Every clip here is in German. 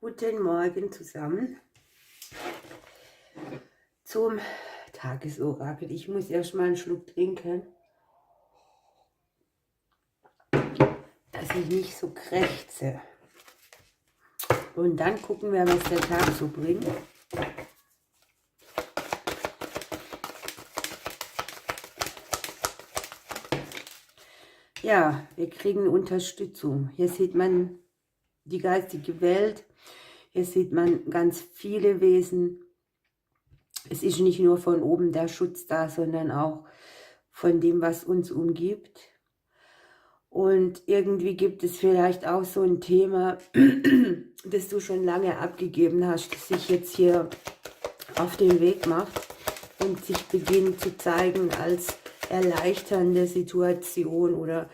Guten Morgen zusammen zum Tagesorakel. Ich muss erst mal einen Schluck trinken, dass ich nicht so krächze. Und dann gucken wir, was der Tag so bringt. Ja, wir kriegen Unterstützung. Hier sieht man die geistige Welt. Hier sieht man ganz viele Wesen. Es ist nicht nur von oben der Schutz da, sondern auch von dem, was uns umgibt. Und irgendwie gibt es vielleicht auch so ein Thema, das du schon lange abgegeben hast, das sich jetzt hier auf den Weg macht und sich beginnt zu zeigen als erleichternde Situation oder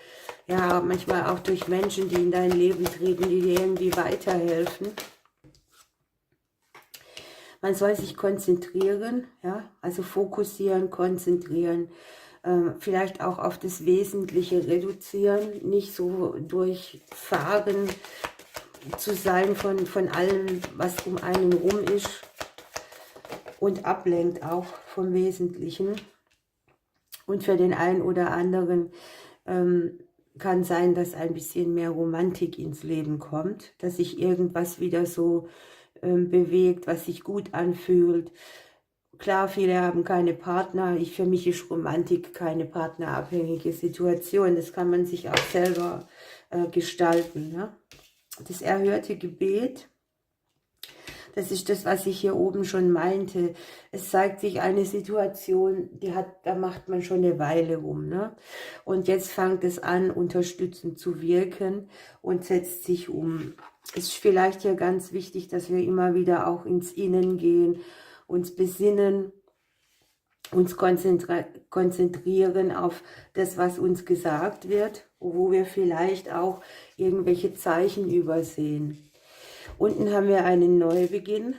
ja, manchmal auch durch Menschen, die in dein Leben treten, die dir irgendwie weiterhelfen. Man soll sich konzentrieren, ja, also fokussieren, konzentrieren, vielleicht auch auf das Wesentliche reduzieren, nicht so durchfahren zu sein von allem, was um einen rum ist und ablenkt auch vom Wesentlichen. Und für den einen oder anderen kann sein, dass ein bisschen mehr Romantik ins Leben kommt, dass sich irgendwas wieder so bewegt, was sich gut anfühlt. Klar, viele haben keine Partner. Für mich ist Romantik keine partnerabhängige Situation. Das kann man sich auch selber gestalten. Ne? Das erhörte Gebet, das ist das, was ich hier oben schon meinte. Es zeigt sich eine Situation, da macht man schon eine Weile rum. Ne? Und jetzt fängt es an, unterstützend zu wirken und setzt sich um. Es ist vielleicht hier ganz wichtig, dass wir immer wieder auch ins Innen gehen, uns besinnen, uns konzentrieren auf das, was uns gesagt wird, wo wir vielleicht auch irgendwelche Zeichen übersehen. Unten haben wir einen Neubeginn,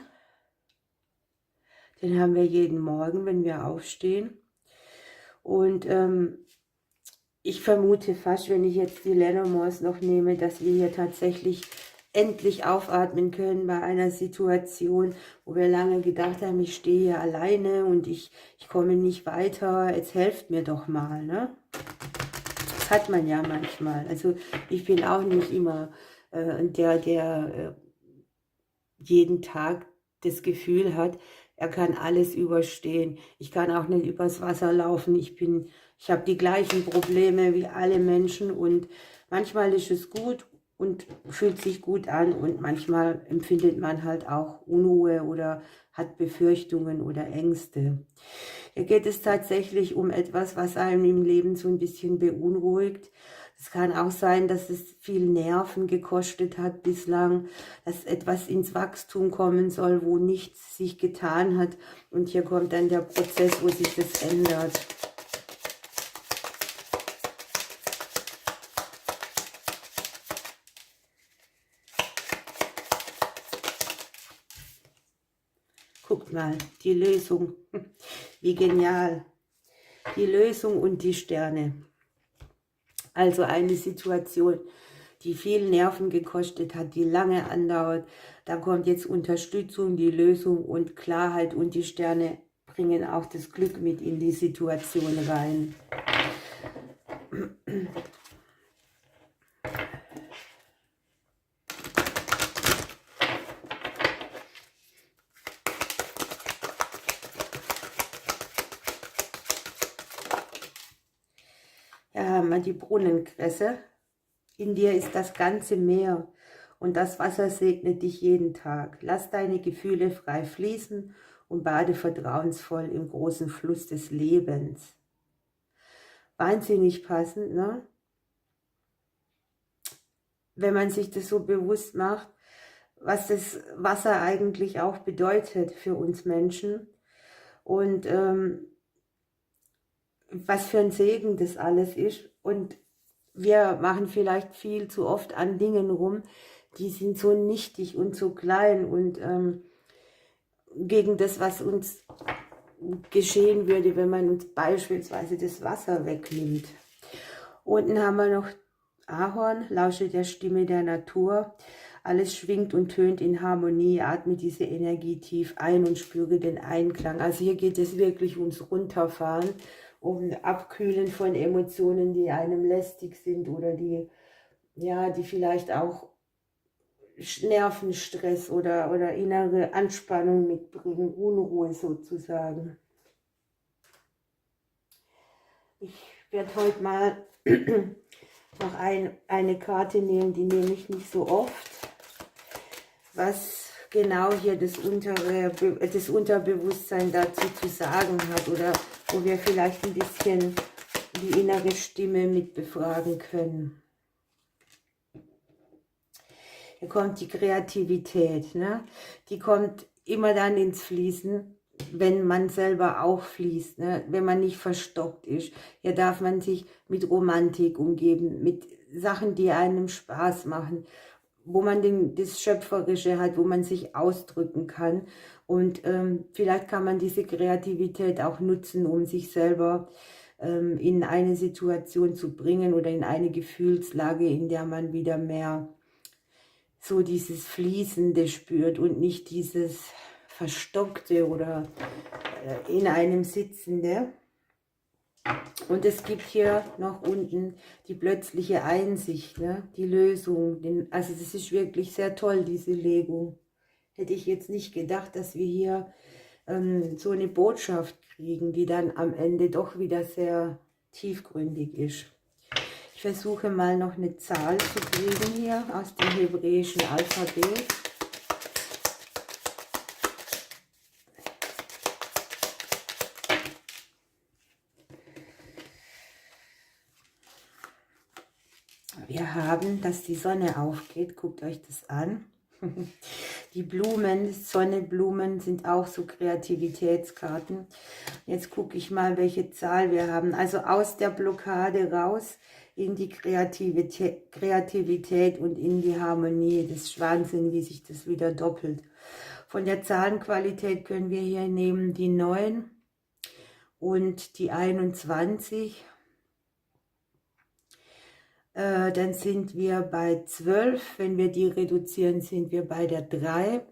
den haben wir jeden Morgen, wenn wir aufstehen. Und ich vermute fast, wenn ich jetzt die Lenormands noch nehme, dass wir hier tatsächlich endlich aufatmen können bei einer Situation, wo wir lange gedacht haben, ich stehe hier alleine und ich komme nicht weiter, jetzt helft mir doch mal. Ne? Das hat man ja manchmal. Also ich bin auch nicht immer der jeden Tag das Gefühl hat, er kann alles überstehen. Ich kann auch nicht übers Wasser laufen. Ich habe die gleichen Probleme wie alle Menschen und manchmal ist es gut und fühlt sich gut an und manchmal empfindet man halt auch Unruhe oder hat Befürchtungen oder Ängste. Hier geht es tatsächlich um etwas, was einem im Leben so ein bisschen beunruhigt. Es kann auch sein, dass es viel Nerven gekostet hat bislang, dass etwas ins Wachstum kommen soll, wo nichts sich getan hat. Und hier kommt dann der Prozess, wo sich das ändert. Guckt mal, die Lösung. Wie genial. Die Lösung und die Sterne. Also eine Situation, die viel Nerven gekostet hat, die lange andauert. Da kommt jetzt Unterstützung, die Lösung und Klarheit und die Sterne bringen auch das Glück mit in die Situation rein. Hier haben wir die Brunnenkresse. In dir ist das ganze Meer und das Wasser segnet dich jeden Tag. Lass deine Gefühle frei fließen und bade vertrauensvoll im großen Fluss des Lebens. Wahnsinnig passend, ne? Wenn man sich das so bewusst macht, was das Wasser eigentlich auch bedeutet für uns Menschen und was für ein Segen das alles ist. Und wir machen vielleicht viel zu oft an Dingen rum, die sind so nichtig und so klein und gegen das, was uns geschehen würde, wenn man uns beispielsweise das Wasser wegnimmt. Unten haben wir noch Ahorn, lausche der Stimme der Natur. alles schwingt und tönt in Harmonie. Atme diese Energie tief ein und spüre den Einklang. Also hier geht es wirklich ums Runterfahren, um Abkühlen von Emotionen, die einem lästig sind oder die, ja, die vielleicht auch Nervenstress oder innere Anspannung mitbringen, Unruhe sozusagen. Ich werde heute mal noch eine Karte nehmen, die nehme ich nicht so oft, was genau hier das Unterbewusstsein dazu zu sagen hat oder wo wir vielleicht ein bisschen die innere Stimme mit befragen können. Hier kommt die Kreativität, ne? Die kommt immer dann ins Fließen, wenn man selber auch fließt, ne? Wenn man nicht verstockt ist. Hier darf man sich mit Romantik umgeben, mit Sachen, die einem Spaß machen, wo man das Schöpferische hat, wo man sich ausdrücken kann. Und vielleicht kann man diese Kreativität auch nutzen, um sich selber in eine Situation zu bringen oder in eine Gefühlslage, in der man wieder mehr so dieses Fließende spürt und nicht dieses Verstockte oder in einem Sitzende. Und es gibt hier noch unten die plötzliche Einsicht, ne? Die Lösung. Also das ist wirklich sehr toll, diese Legung. Hätte ich jetzt nicht gedacht, dass wir hier so eine Botschaft kriegen, die dann am Ende doch wieder sehr tiefgründig ist. Ich versuche mal noch eine Zahl zu kriegen hier aus dem hebräischen Alphabet. Wir haben, dass die Sonne aufgeht. Guckt euch das an. Die Blumen, Sonnenblumen sind auch so Kreativitätskarten. Jetzt gucke ich mal, welche Zahl wir haben. Also aus der Blockade raus in die Kreativität und in die Harmonie. Das ist Wahnsinn, wie sich das wieder doppelt. Von der Zahlenqualität können wir hier nehmen die 9 und die 21. Dann sind wir bei 12. Wenn wir die reduzieren, sind wir bei der 3.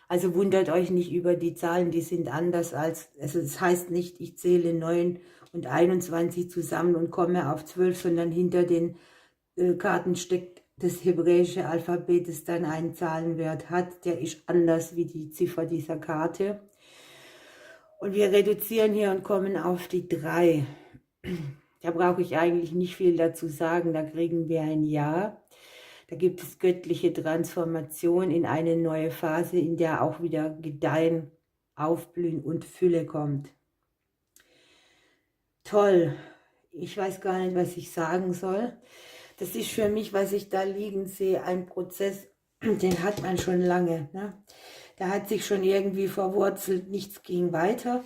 Also wundert euch nicht über die Zahlen, die sind anders als, also das heißt nicht, ich zähle 9 und 21 zusammen und komme auf 12, sondern hinter den Karten steckt das hebräische Alphabet, das dann einen Zahlenwert hat. Der ist anders wie die Ziffer dieser Karte. Und wir reduzieren hier und kommen auf die 3. Da brauche ich eigentlich nicht viel dazu sagen, da kriegen wir ein Ja. Da gibt es göttliche Transformation in eine neue Phase, in der auch wieder Gedeihen, Aufblühen und Fülle kommt. Toll, ich weiß gar nicht, was ich sagen soll. Das ist für mich, was ich da liegen sehe, ein Prozess, den hat man schon lange. Ne? Der hat sich schon irgendwie verwurzelt, nichts ging weiter.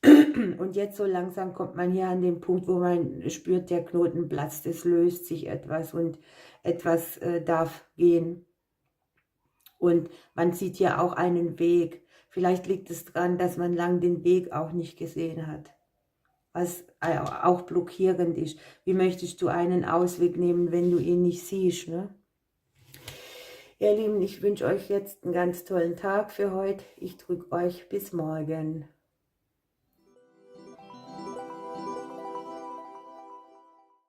Und jetzt so langsam kommt man hier an den Punkt, wo man spürt, der Knoten platzt, es löst sich etwas und etwas darf gehen. Und man sieht hier auch einen Weg. Vielleicht liegt es daran, dass man lang den Weg auch nicht gesehen hat, was auch blockierend ist. Wie möchtest du einen Ausweg nehmen, wenn du ihn nicht siehst, ne? Ihr Lieben, ich wünsche euch jetzt einen ganz tollen Tag für heute. Ich drücke euch bis morgen.